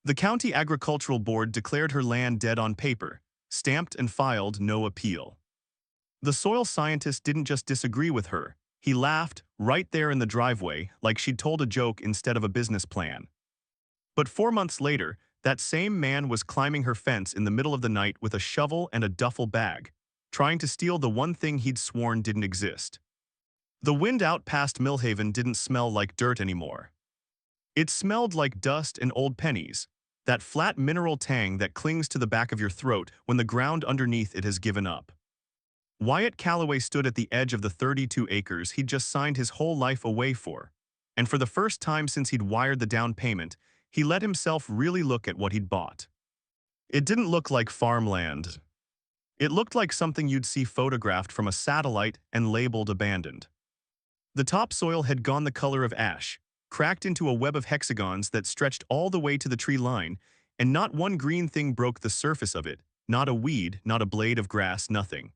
The county agricultural board declared her land dead on paper, stamped and filed no appeal. The soil scientist didn't just disagree with her, he laughed right there in the driveway like she'd told a joke instead of a business plan. But 4 months later, that same man was climbing her fence in the middle of the night with a shovel and a duffel bag, trying to steal the one thing he'd sworn didn't exist. The wind out past Millhaven didn't smell like dirt anymore. It smelled like dust and old pennies, that flat mineral tang that clings to the back of your throat when the ground underneath it has given up. Wyatt Calloway stood at the edge of the 32 acres he'd just signed his whole life away for, and for the first time since he'd wired the down payment, he let himself really look at what he'd bought. It didn't look like farmland. It looked like something you'd see photographed from a satellite and labeled abandoned. The topsoil had gone the color of ash, cracked into a web of hexagons that stretched all the way to the tree line, and not one green thing broke the surface of it, not a weed, not a blade of grass, nothing.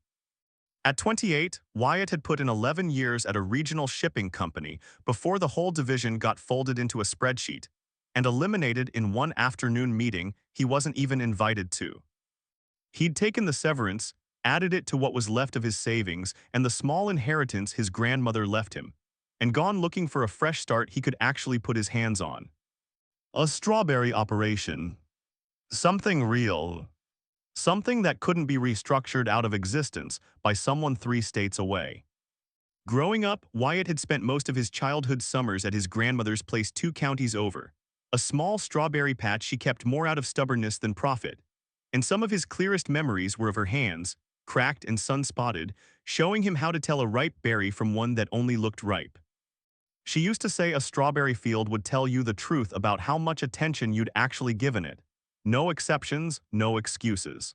At 28, Wyatt had put in 11 years at a regional shipping company before the whole division got folded into a spreadsheet and eliminated in one afternoon meeting he wasn't even invited to. He'd taken the severance, added it to what was left of his savings and the small inheritance his grandmother left him, and gone looking for a fresh start he could actually put his hands on. A strawberry operation. Something real. Something that couldn't be restructured out of existence by someone 3 states away. Growing up, Wyatt had spent most of his childhood summers at his grandmother's place 2 counties over, a small strawberry patch she kept more out of stubbornness than profit, and some of his clearest memories were of her hands, cracked and sun-spotted, showing him how to tell a ripe berry from one that only looked ripe. She used to say a strawberry field would tell you the truth about how much attention you'd actually given it. No exceptions, no excuses.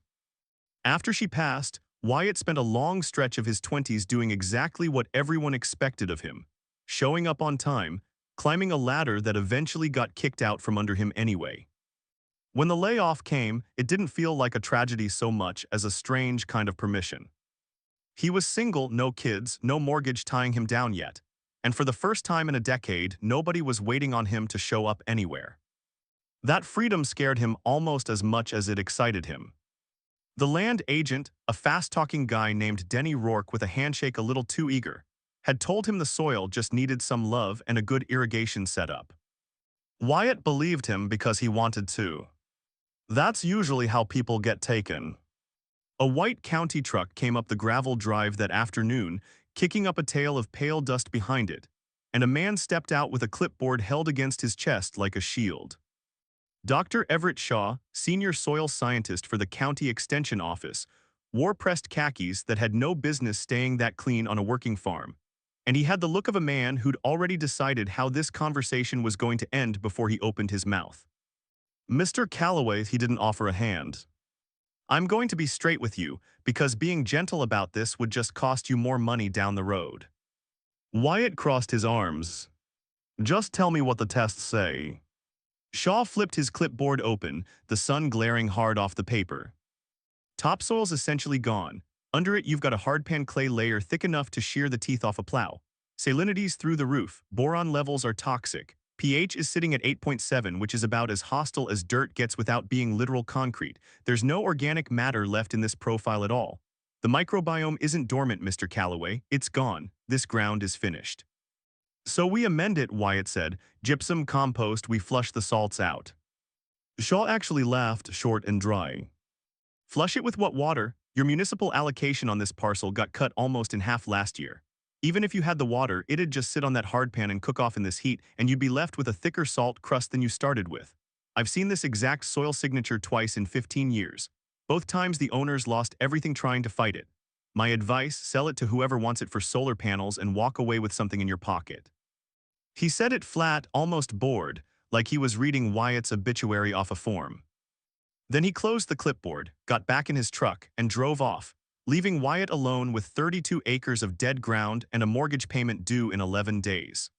After she passed, Wyatt spent a long stretch of his 20s doing exactly what everyone expected of him, showing up on time, climbing a ladder that eventually got kicked out from under him anyway. When the layoff came, it didn't feel like a tragedy so much as a strange kind of permission. He was single, no kids, no mortgage tying him down yet, and for the first time in a decade, nobody was waiting on him to show up anywhere. That freedom scared him almost as much as it excited him. The land agent, a fast-talking guy named Denny Rourke with a handshake a little too eager, had told him the soil just needed some love and a good irrigation setup. Wyatt believed him because he wanted to. That's usually how people get taken. A white county truck came up the gravel drive that afternoon, kicking up a tail of pale dust behind it, and a man stepped out with a clipboard held against his chest like a shield. Dr. Everett Shaw, senior soil scientist for the county extension office, wore pressed khakis that had no business staying that clean on a working farm, and he had the look of a man who'd already decided how this conversation was going to end before he opened his mouth. Mr. Calloway, he didn't offer a hand. I'm going to be straight with you, because being gentle about this would just cost you more money down the road. Wyatt crossed his arms. Just tell me what the tests say. Shaw flipped his clipboard open, the sun glaring hard off the paper. Topsoil's essentially gone. Under it you've got a hardpan clay layer thick enough to shear the teeth off a plow. Salinity's through the roof. Boron levels are toxic. pH is sitting at 8.7, which is about as hostile as dirt gets without being literal concrete. There's no organic matter left in this profile at all. The microbiome isn't dormant, Mr. Calloway. It's gone. This ground is finished. So we amend it, Wyatt said. Gypsum, compost, we flush the salts out. Shaw actually laughed, short and dry. Flush it with what water? Your municipal allocation on this parcel got cut almost in half last year. Even if you had the water, it'd just sit on that hardpan and cook off in this heat, and you'd be left with a thicker salt crust than you started with. I've seen this exact soil signature twice in 15 years. Both times the owners lost everything trying to fight it. My advice, sell it to whoever wants it for solar panels and walk away with something in your pocket. He said it flat, almost bored, like he was reading Wyatt's obituary off a form. Then he closed the clipboard, got back in his truck, and drove off, leaving Wyatt alone with 32 acres of dead ground and a mortgage payment due in 11 days.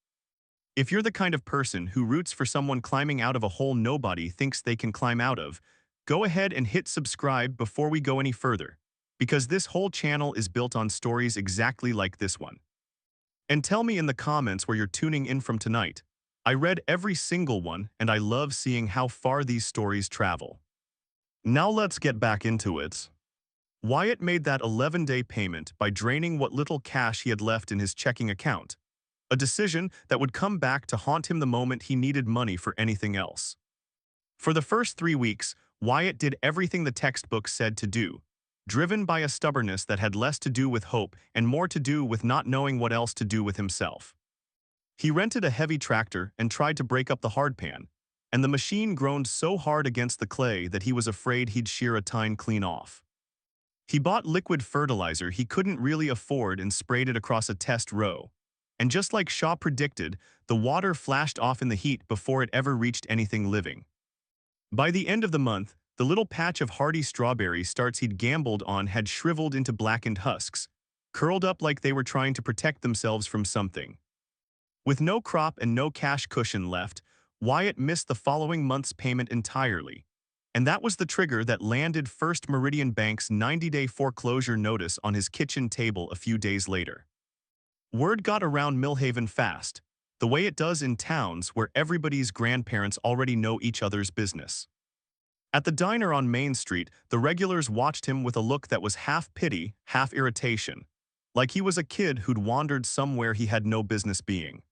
If you're the kind of person who roots for someone climbing out of a hole nobody thinks they can climb out of, go ahead and hit subscribe before we go any further, because this whole channel is built on stories exactly like this one. And tell me in the comments where you're tuning in from tonight. I read every single one, and I love seeing how far these stories travel. Now let's get back into it. Wyatt made that 11-day payment by draining what little cash he had left in his checking account, a decision that would come back to haunt him the moment he needed money for anything else. For the first 3 weeks, Wyatt did everything the textbook said to do, driven by a stubbornness that had less to do with hope and more to do with not knowing what else to do with himself. He rented a heavy tractor and tried to break up the hardpan, and the machine groaned so hard against the clay that he was afraid he'd shear a tine clean off. He bought liquid fertilizer he couldn't really afford and sprayed it across a test row. And just like Shaw predicted, the water flashed off in the heat before it ever reached anything living. By the end of the month, the little patch of hardy strawberry starts he'd gambled on had shriveled into blackened husks, curled up like they were trying to protect themselves from something. With no crop and no cash cushion left, Wyatt missed the following month's payment entirely. And that was the trigger that landed First Meridian Bank's 90-day foreclosure notice on his kitchen table a few days later. Word got around Millhaven fast, the way it does in towns where everybody's grandparents already know each other's business. At the diner on Main Street, the regulars watched him with a look that was half pity, half irritation, like he was a kid who'd wandered somewhere he had no business being.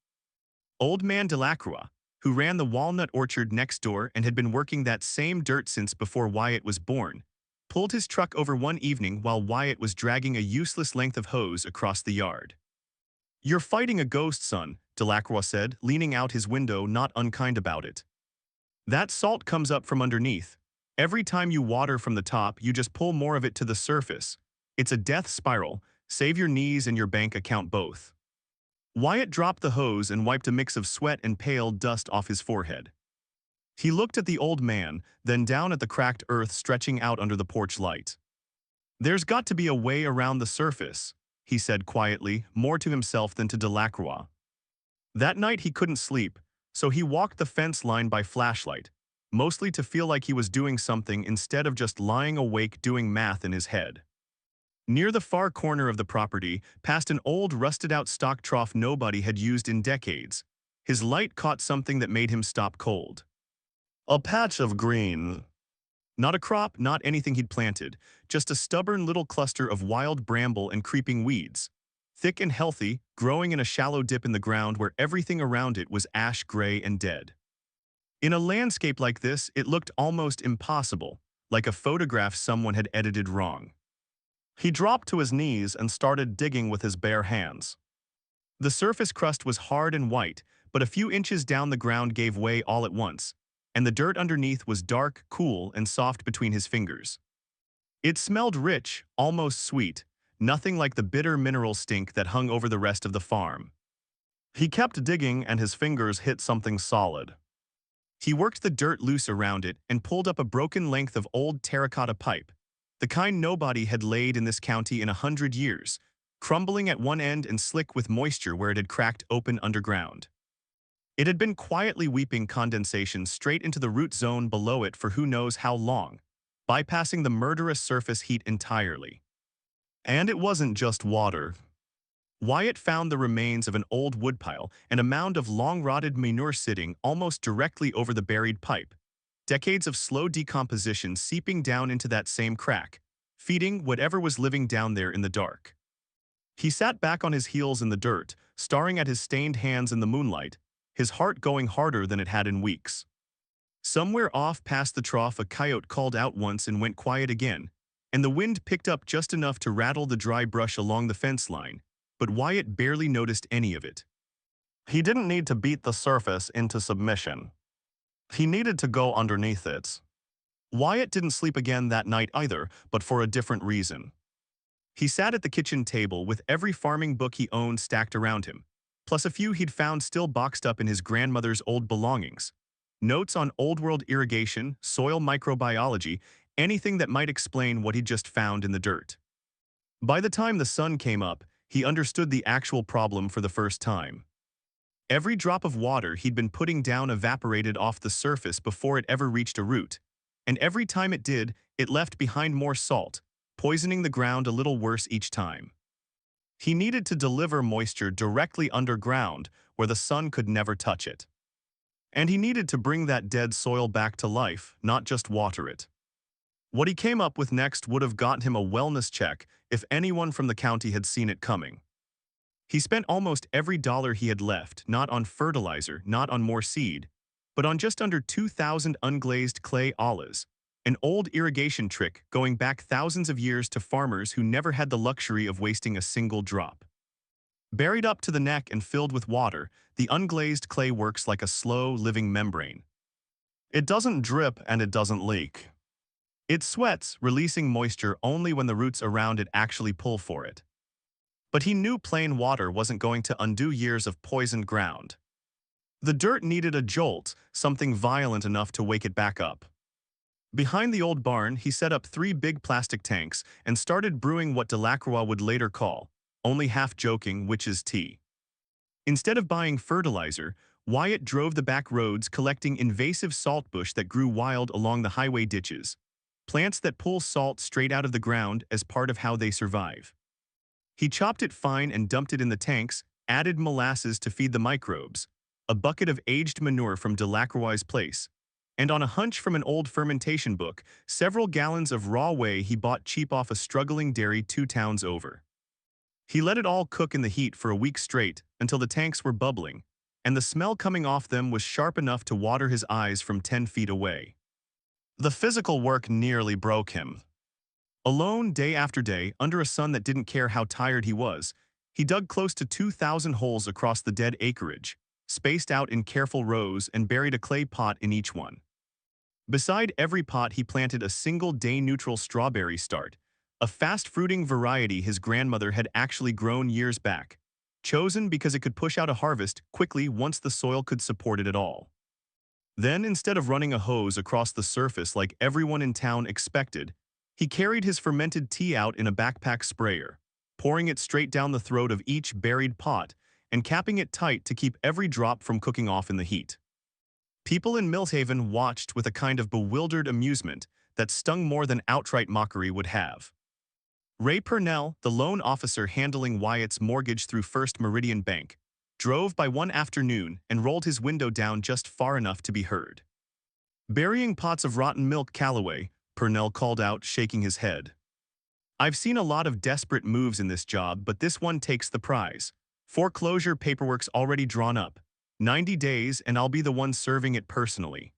Old man Delacroix, who ran the walnut orchard next door and had been working that same dirt since before Wyatt was born, pulled his truck over one evening while Wyatt was dragging a useless length of hose across the yard. "You're fighting a ghost, son," Delacroix said, leaning out his window, not unkind about it. "That salt comes up from underneath. Every time you water from the top, you just pull more of it to the surface. It's a death spiral. Save your knees and your bank account both." Wyatt dropped the hose and wiped a mix of sweat and pale dust off his forehead. He looked at the old man, then down at the cracked earth stretching out under the porch light. "There's got to be a way around the surface," he said quietly, more to himself than to Delacroix. That night he couldn't sleep, so he walked the fence line by flashlight, mostly to feel like he was doing something instead of just lying awake doing math in his head. Near the far corner of the property, past an old rusted-out stock trough nobody had used in decades, his light caught something that made him stop cold. A patch of green. Not a crop, not anything he'd planted, just a stubborn little cluster of wild bramble and creeping weeds, thick and healthy, growing in a shallow dip in the ground where everything around it was ash gray and dead. In a landscape like this, it looked almost impossible, like a photograph someone had edited wrong. He dropped to his knees and started digging with his bare hands. The surface crust was hard and white, but a few inches down the ground gave way all at once, and the dirt underneath was dark, cool, and soft between his fingers. It smelled rich, almost sweet, nothing like the bitter mineral stink that hung over the rest of the farm. He kept digging and his fingers hit something solid. He worked the dirt loose around it and pulled up a broken length of old terracotta pipe, the kind nobody had laid in this county in 100 years, crumbling at one end and slick with moisture where it had cracked open underground. It had been quietly weeping condensation straight into the root zone below it for who knows how long, bypassing the murderous surface heat entirely. And it wasn't just water. Wyatt found the remains of an old woodpile and a mound of long-rotted manure sitting almost directly over the buried pipe, decades of slow decomposition seeping down into that same crack, feeding whatever was living down there in the dark. He sat back on his heels in the dirt, staring at his stained hands in the moonlight, his heart going harder than it had in weeks. Somewhere off past the trough, a coyote called out once and went quiet again, and the wind picked up just enough to rattle the dry brush along the fence line, but Wyatt barely noticed any of it. He didn't need to beat the surface into submission. He needed to go underneath it. Wyatt didn't sleep again that night either, but for a different reason. He sat at the kitchen table with every farming book he owned stacked around him, plus a few he'd found still boxed up in his grandmother's old belongings. Notes on old-world irrigation, soil microbiology, anything that might explain what he'd just found in the dirt. By the time the sun came up, he understood the actual problem for the first time. Every drop of water he'd been putting down evaporated off the surface before it ever reached a root, and every time it did, it left behind more salt, poisoning the ground a little worse each time. He needed to deliver moisture directly underground where the sun could never touch it. And he needed to bring that dead soil back to life, not just water it. What he came up with next would have gotten him a wellness check if anyone from the county had seen it coming. He spent almost every dollar he had left, not on fertilizer, not on more seed, but on just under 2,000 unglazed clay ollas, an old irrigation trick going back thousands of years to farmers who never had the luxury of wasting a single drop. Buried up to the neck and filled with water, the unglazed clay works like a slow, living membrane. It doesn't drip and it doesn't leak. It sweats, releasing moisture only when the roots around it actually pull for it. But he knew plain water wasn't going to undo years of poisoned ground. The dirt needed a jolt, something violent enough to wake it back up. Behind the old barn, he set up 3 big plastic tanks and started brewing what Delacroix would later call, only half-joking, witch's tea. Instead of buying fertilizer, Wyatt drove the back roads collecting invasive saltbush that grew wild along the highway ditches, plants that pull salt straight out of the ground as part of how they survive. He chopped it fine and dumped it in the tanks, added molasses to feed the microbes, a bucket of aged manure from Delacroix's place, and on a hunch from an old fermentation book, several gallons of raw whey he bought cheap off a struggling dairy 2 towns over. He let it all cook in the heat for a week straight until the tanks were bubbling, and the smell coming off them was sharp enough to water his eyes from 10 feet away. The physical work nearly broke him. Alone day after day, under a sun that didn't care how tired he was, he dug close to 2,000 holes across the dead acreage, spaced out in careful rows and buried a clay pot in each one. Beside every pot he planted a single day-neutral strawberry start, a fast-fruiting variety his grandmother had actually grown years back, chosen because it could push out a harvest quickly once the soil could support it at all. Then, instead of running a hose across the surface like everyone in town expected, he carried his fermented tea out in a backpack sprayer, pouring it straight down the throat of each buried pot and capping it tight to keep every drop from cooking off in the heat. People in Millhaven watched with a kind of bewildered amusement that stung more than outright mockery would have. Ray Purnell, the loan officer handling Wyatt's mortgage through First Meridian Bank, drove by one afternoon and rolled his window down just far enough to be heard. "Burying pots of rotten milk, Calloway," Purnell called out, shaking his head. "I've seen a lot of desperate moves in this job, but this one takes the prize. Foreclosure paperwork's already drawn up. 90 days and I'll be the one serving it personally."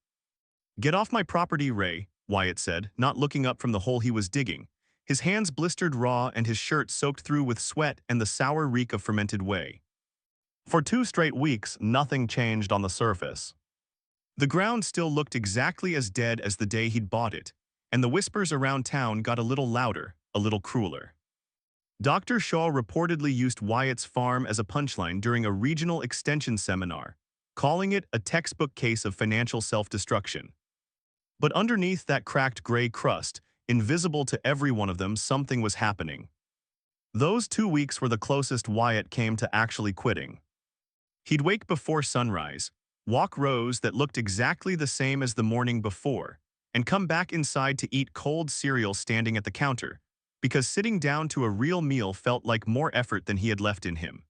"Get off my property, Ray," Wyatt said, not looking up from the hole he was digging, his hands blistered raw and his shirt soaked through with sweat and the sour reek of fermented whey. For 2 straight weeks, nothing changed on the surface. The ground still looked exactly as dead as the day he'd bought it, and the whispers around town got a little louder, a little crueler. Dr. Shaw reportedly used Wyatt's farm as a punchline during a regional extension seminar, calling it a textbook case of financial self-destruction. But underneath that cracked gray crust, invisible to every one of them, something was happening. Those 2 weeks were the closest Wyatt came to actually quitting. He'd wake before sunrise, walk rows that looked exactly the same as the morning before, and come back inside to eat cold cereal standing at the counter, because sitting down to a real meal felt like more effort than he had left in him.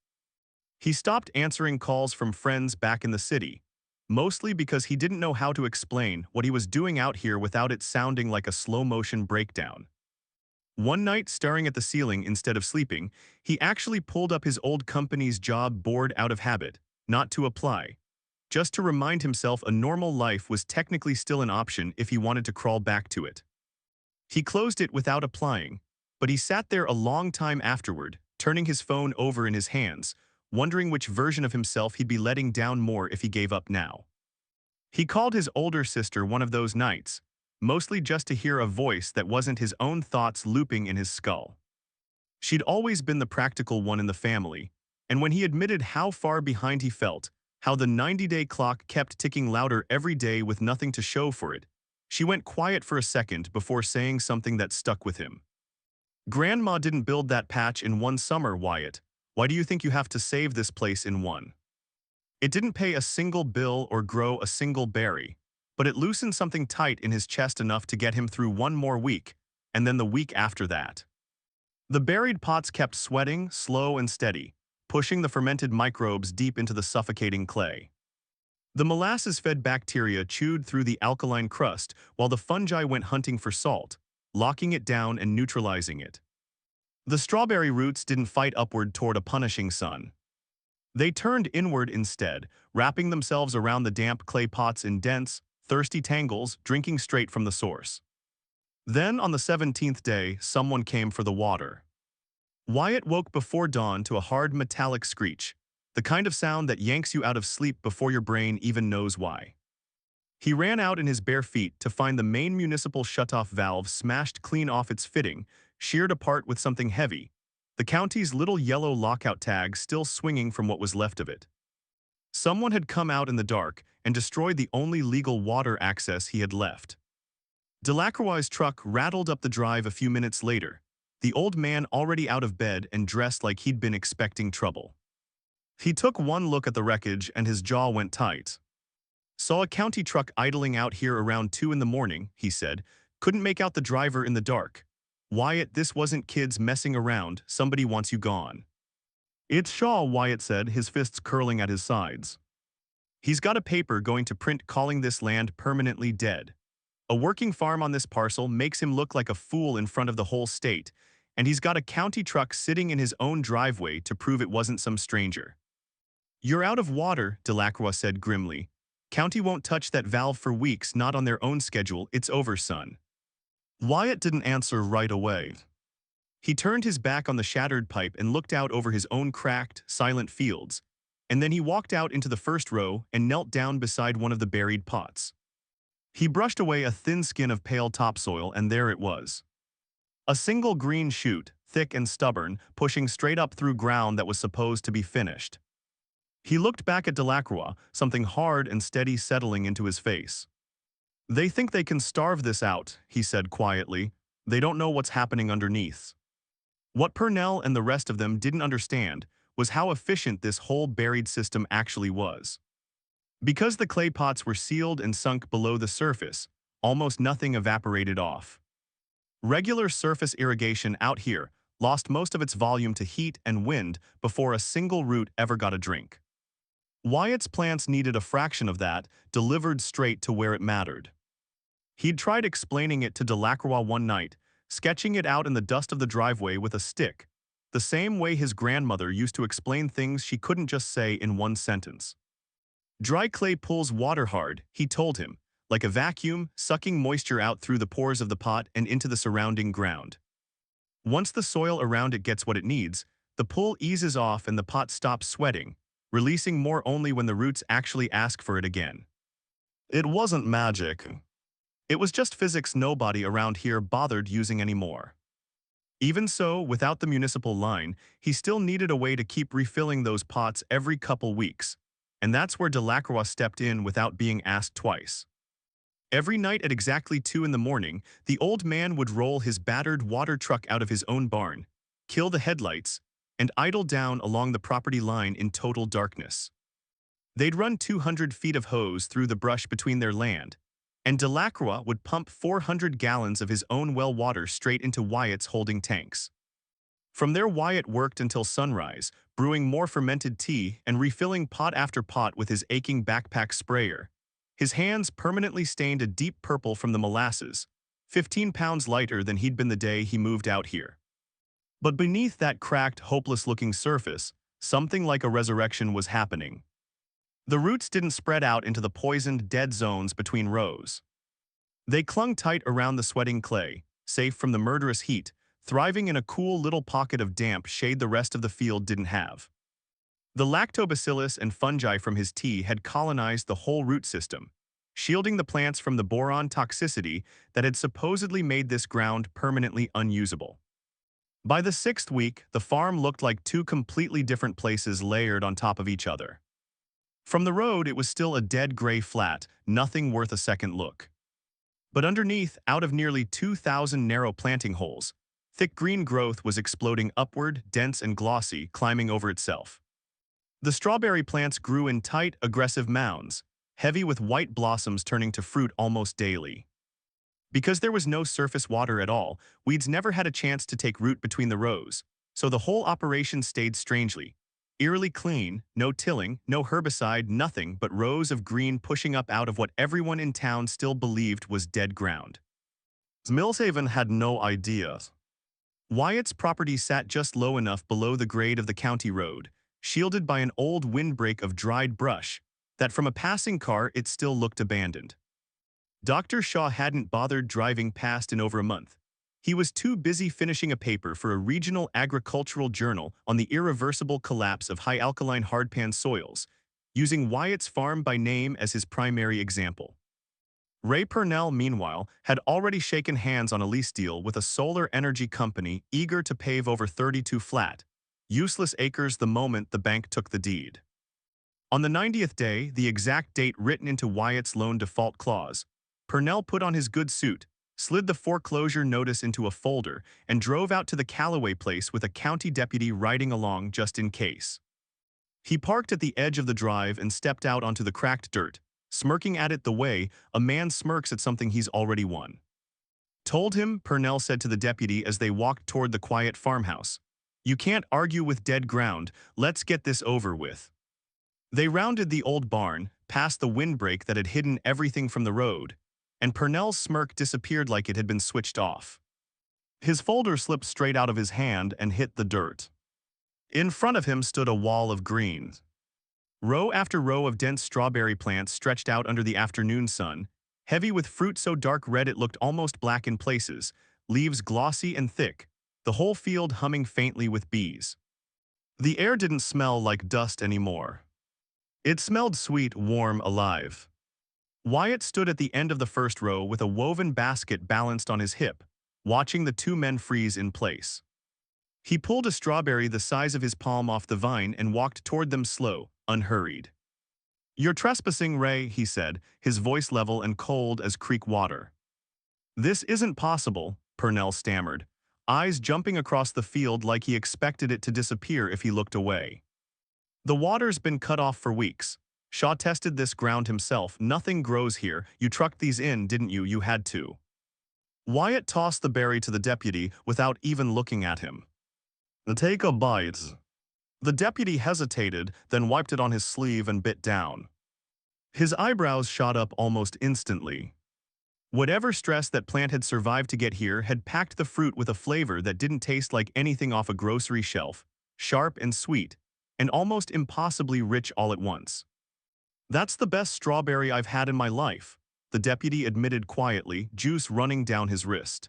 He stopped answering calls from friends back in the city, mostly because he didn't know how to explain what he was doing out here without it sounding like a slow-motion breakdown. One night, staring at the ceiling instead of sleeping, he actually pulled up his old company's job board out of habit, not to apply, just to remind himself a normal life was technically still an option if he wanted to crawl back to it. He closed it without applying, but he sat there a long time afterward, turning his phone over in his hands, wondering which version of himself he'd be letting down more if he gave up now. He called his older sister one of those nights, mostly just to hear a voice that wasn't his own thoughts looping in his skull. She'd always been the practical one in the family, and when he admitted how far behind he felt, how the 90-day clock kept ticking louder every day with nothing to show for it, she went quiet for a second before saying something that stuck with him. "Grandma didn't build that patch in one summer, Wyatt. Why do you think you have to save this place in one? It didn't pay a single bill or grow a single berry, but it loosened something tight in his chest enough to get him through one more week, and then the week after that." The buried pots kept sweating, slow and steady, pushing the fermented microbes deep into the suffocating clay. The molasses-fed bacteria chewed through the alkaline crust while the fungi went hunting for salt, locking it down and neutralizing it. The strawberry roots didn't fight upward toward a punishing sun. They turned inward instead, wrapping themselves around the damp clay pots in dense, thirsty tangles, drinking straight from the source. Then, on the 17th day, someone came for the water. Wyatt woke before dawn to a hard metallic screech, the kind of sound that yanks you out of sleep before your brain even knows why. He ran out in his bare feet to find the main municipal shutoff valve smashed clean off its fitting, sheared apart with something heavy, the county's little yellow lockout tag still swinging from what was left of it. Someone had come out in the dark and destroyed the only legal water access he had left. Delacroix's truck rattled up the drive a few minutes later, the old man already out of bed and dressed like he'd been expecting trouble. He took one look at the wreckage and his jaw went tight. Saw a county truck idling out here around 2 in the morning, he said. Couldn't make out the driver in the dark. Wyatt, this wasn't kids messing around, somebody wants you gone. It's Shaw, Wyatt said, his fists curling at his sides. He's got a paper going to print calling this land permanently dead. A working farm on this parcel makes him look like a fool in front of the whole state, and he's got a county truck sitting in his own driveway to prove it wasn't some stranger. You're out of water, Delacroix said grimly. County won't touch that valve for weeks, not on their own schedule, it's over, son. Wyatt didn't answer right away. He turned his back on the shattered pipe and looked out over his own cracked, silent fields, and then he walked out into the first row and knelt down beside one of the buried pots. He brushed away a thin skin of pale topsoil, and there it was. A single green shoot, thick and stubborn, pushing straight up through ground that was supposed to be finished. He looked back at Delacroix, something hard and steady settling into his face. They think they can starve this out, he said quietly. They don't know what's happening underneath. What Purnell and the rest of them didn't understand was how efficient this whole buried system actually was. Because the clay pots were sealed and sunk below the surface, almost nothing evaporated off. Regular surface irrigation out here lost most of its volume to heat and wind before a single root ever got a drink. Wyatt's plants needed a fraction of that, delivered straight to where it mattered. He'd tried explaining it to Delacroix one night, sketching it out in the dust of the driveway with a stick, the same way his grandmother used to explain things she couldn't just say in one sentence. Dry clay pulls water hard, he told him, like a vacuum, sucking moisture out through the pores of the pot and into the surrounding ground. Once the soil around it gets what it needs, the pull eases off and the pot stops sweating, releasing more only when the roots actually ask for it again. It wasn't magic. It was just physics nobody around here bothered using anymore. Even so, without the municipal line, he still needed a way to keep refilling those pots every couple weeks, and that's where Delacroix stepped in without being asked twice. Every night at exactly 2 in the morning, the old man would roll his battered water truck out of his own barn, kill the headlights, and idle down along the property line in total darkness. They'd run 200 feet of hose through the brush between their land, and Delacroix would pump 400 gallons of his own well water straight into Wyatt's holding tanks. From there, Wyatt worked until sunrise, brewing more fermented tea and refilling pot after pot with his aching backpack sprayer. His hands permanently stained a deep purple from the molasses, 15 pounds lighter than he'd been the day he moved out here. But beneath that cracked, hopeless-looking surface, something like a resurrection was happening. The roots didn't spread out into the poisoned, dead zones between rows. They clung tight around the sweating clay, safe from the murderous heat, thriving in a cool little pocket of damp shade the rest of the field didn't have. The lactobacillus and fungi from his tea had colonized the whole root system, shielding the plants from the boron toxicity that had supposedly made this ground permanently unusable. By the 6th week, the farm looked like 2 completely different places layered on top of each other. From the road, it was still a dead gray flat, nothing worth a second look. But underneath, out of nearly 2,000 narrow planting holes, thick green growth was exploding upward, dense and glossy, climbing over itself. The strawberry plants grew in tight, aggressive mounds, heavy with white blossoms turning to fruit almost daily. Because there was no surface water at all, weeds never had a chance to take root between the rows, so the whole operation stayed strangely, Eerily clean, no tilling, no herbicide, nothing but rows of green pushing up out of what everyone in town still believed was dead ground. Millhaven had no idea. Wyatt's property sat just low enough below the grade of the county road, shielded by an old windbreak of dried brush, that from a passing car it still looked abandoned. Dr. Shaw hadn't bothered driving past in over a month. He was too busy finishing a paper for a regional agricultural journal on the irreversible collapse of high alkaline hardpan soils, using Wyatt's farm by name as his primary example. Ray Purnell, meanwhile, had already shaken hands on a lease deal with a solar energy company eager to pave over 32 flat, useless acres the moment the bank took the deed. On the 90th day, the exact date written into Wyatt's loan default clause, Purnell put on his good suit, slid the foreclosure notice into a folder, and drove out to the Callaway place with a county deputy riding along just in case. He parked at the edge of the drive and stepped out onto the cracked dirt, smirking at it the way a man smirks at something he's already won. "Told him," Purnell said to the deputy as they walked toward the quiet farmhouse. "You can't argue with dead ground, let's get this over with." They rounded the old barn, past the windbreak that had hidden everything from the road, and Purnell's smirk disappeared like it had been switched off. His folder slipped straight out of his hand and hit the dirt. In front of him stood a wall of green. Row after row of dense strawberry plants stretched out under the afternoon sun, heavy with fruit so dark red it looked almost black in places, leaves glossy and thick, the whole field humming faintly with bees. The air didn't smell like dust anymore. It smelled sweet, warm, alive. Wyatt stood at the end of the first row with a woven basket balanced on his hip, watching the two men freeze in place. He pulled a strawberry the size of his palm off the vine and walked toward them slow, unhurried. "You're trespassing, Ray," he said, his voice level and cold as creek water. "This isn't possible," Purnell stammered, eyes jumping across the field like he expected it to disappear if he looked away. "The water's been cut off for weeks. Shaw tested this ground himself. Nothing grows here. You trucked these in, didn't you? You had to." Wyatt tossed the berry to the deputy without even looking at him. "Take a bite." The deputy hesitated, then wiped it on his sleeve and bit down. His eyebrows shot up almost instantly. Whatever stress that plant had survived to get here had packed the fruit with a flavor that didn't taste like anything off a grocery shelf, sharp and sweet, and almost impossibly rich all at once. "That's the best strawberry I've had in my life," the deputy admitted quietly, juice running down his wrist.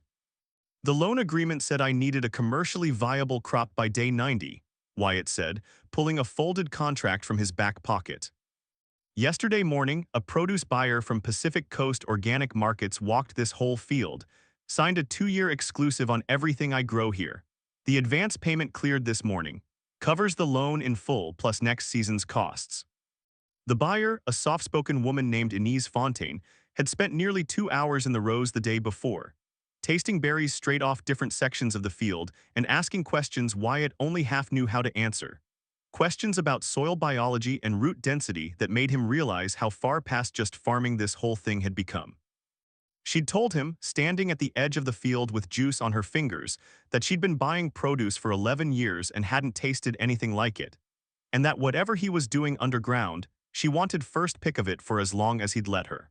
"The loan agreement said I needed a commercially viable crop by day 90, Wyatt said, pulling a folded contract from his back pocket. "Yesterday morning, a produce buyer from Pacific Coast Organic Markets walked this whole field, signed a 2-year exclusive on everything I grow here. The advance payment cleared this morning, covers the loan in full plus next season's costs." The buyer, a soft-spoken woman named Inez Fontaine, had spent nearly 2 hours in the rows the day before, tasting berries straight off different sections of the field and asking questions Wyatt only half knew how to answer. Questions about soil biology and root density that made him realize how far past just farming this whole thing had become. She'd told him, standing at the edge of the field with juice on her fingers, that she'd been buying produce for 11 years and hadn't tasted anything like it, and that whatever he was doing underground, she wanted first pick of it for as long as he'd let her.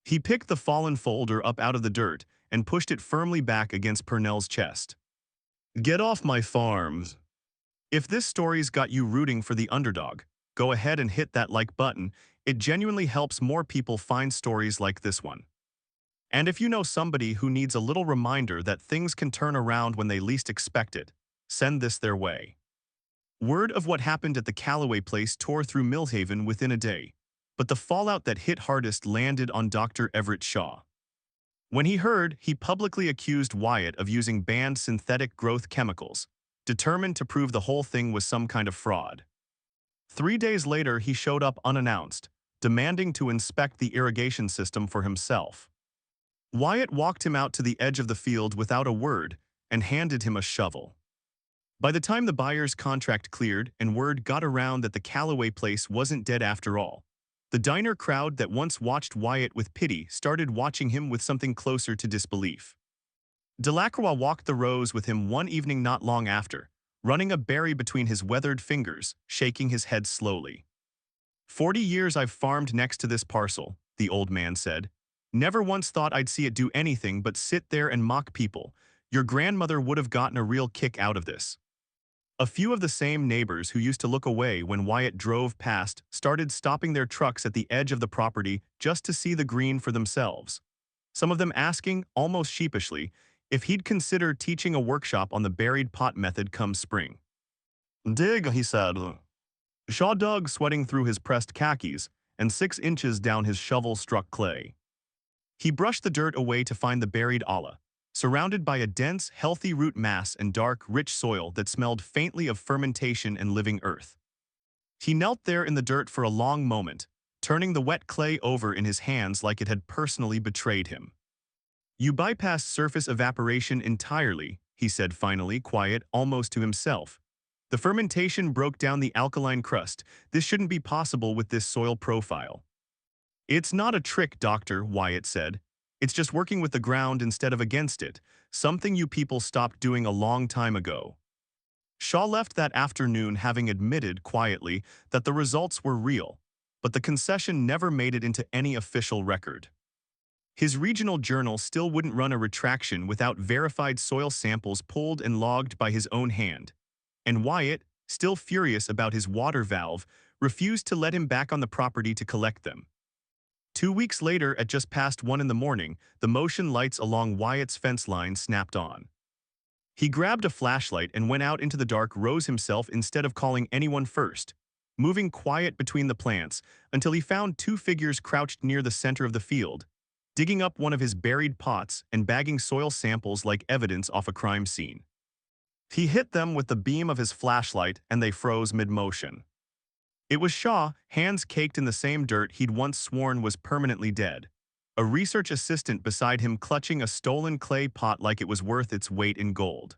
He picked the fallen folder up out of the dirt and pushed it firmly back against Purnell's chest. "Get off my farm." If this story's got you rooting for the underdog, go ahead and hit that like button. It genuinely helps more people find stories like this one. And if you know somebody who needs a little reminder that things can turn around when they least expect it, send this their way. Word of what happened at the Callaway place tore through Millhaven within a day, but the fallout that hit hardest landed on Dr. Everett Shaw. When he heard, he publicly accused Wyatt of using banned synthetic growth chemicals, determined to prove the whole thing was some kind of fraud. 3 days later, he showed up unannounced, demanding to inspect the irrigation system for himself. Wyatt walked him out to the edge of the field without a word and handed him a shovel. By the time the buyer's contract cleared and word got around that the Callaway place wasn't dead after all, the diner crowd that once watched Wyatt with pity started watching him with something closer to disbelief. Delacroix walked the rows with him one evening not long after, running a berry between his weathered fingers, shaking his head slowly. 40 years I've farmed next to this parcel, the old man said. Never once thought I'd see it do anything but sit there and mock people. Your grandmother would have gotten a real kick out of this. A few of the same neighbors who used to look away when Wyatt drove past started stopping their trucks at the edge of the property just to see the green for themselves. Some of them asking, almost sheepishly, if he'd consider teaching a workshop on the buried pot method come spring. Dig, he said. Shaw dug, sweating through his pressed khakis, and 6 inches down his shovel-struck clay. He brushed the dirt away to find the buried olla, surrounded by a dense, healthy root mass and dark, rich soil that smelled faintly of fermentation and living earth. He knelt there in the dirt for a long moment, turning the wet clay over in his hands like it had personally betrayed him. You bypassed surface evaporation entirely, he said finally, quiet, almost to himself. The fermentation broke down the alkaline crust. This shouldn't be possible with this soil profile. It's not a trick, Doctor, Wyatt said. It's just working with the ground instead of against it, something you people stopped doing a long time ago. Shaw left that afternoon having admitted quietly that the results were real, but the concession never made it into any official record. His regional journal still wouldn't run a retraction without verified soil samples pulled and logged by his own hand. And Wyatt, still furious about his water valve, refused to let him back on the property to collect them. 2 weeks later, at just past 1 in the morning, the motion lights along Wyatt's fence line snapped on. He grabbed a flashlight and went out into the dark rows himself instead of calling anyone first, moving quiet between the plants until he found 2 figures crouched near the center of the field, digging up one of his buried pots and bagging soil samples like evidence off a crime scene. He hit them with the beam of his flashlight and they froze mid-motion. It was Shaw, hands caked in the same dirt he'd once sworn was permanently dead, a research assistant beside him clutching a stolen clay pot like it was worth its weight in gold.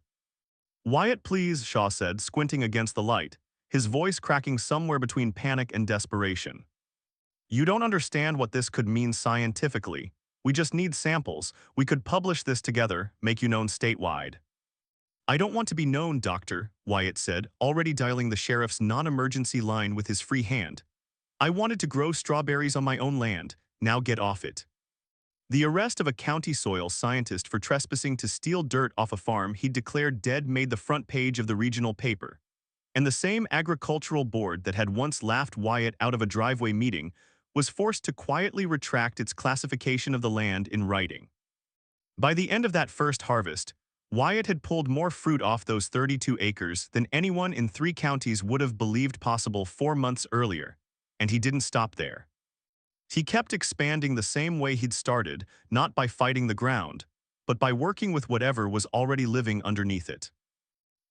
Wyatt, please, Shaw said, squinting against the light, his voice cracking somewhere between panic and desperation. You don't understand what this could mean scientifically. We just need samples. We could publish this together, make you known statewide. I don't want to be known, Doctor, Wyatt said, already dialing the sheriff's non-emergency line with his free hand. I wanted to grow strawberries on my own land. Now get off it. The arrest of a county soil scientist for trespassing to steal dirt off a farm he'd declared dead made the front page of the regional paper. And the same agricultural board that had once laughed Wyatt out of a driveway meeting was forced to quietly retract its classification of the land in writing. By the end of that first harvest, Wyatt had pulled more fruit off those 32 acres than anyone in 3 counties would have believed possible 4 months earlier, and he didn't stop there. He kept expanding the same way he'd started, not by fighting the ground, but by working with whatever was already living underneath it.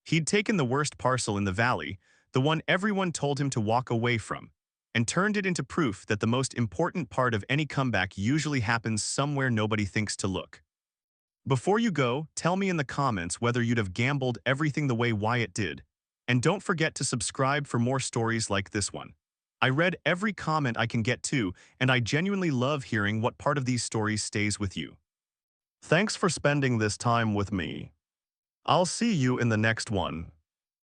He'd taken the worst parcel in the valley, the one everyone told him to walk away from, and turned it into proof that the most important part of any comeback usually happens somewhere nobody thinks to look. Before you go, tell me in the comments whether you'd have gambled everything the way Wyatt did. And don't forget to subscribe for more stories like this one. I read every comment I can get to, and I genuinely love hearing what part of these stories stays with you. Thanks for spending this time with me. I'll see you in the next one.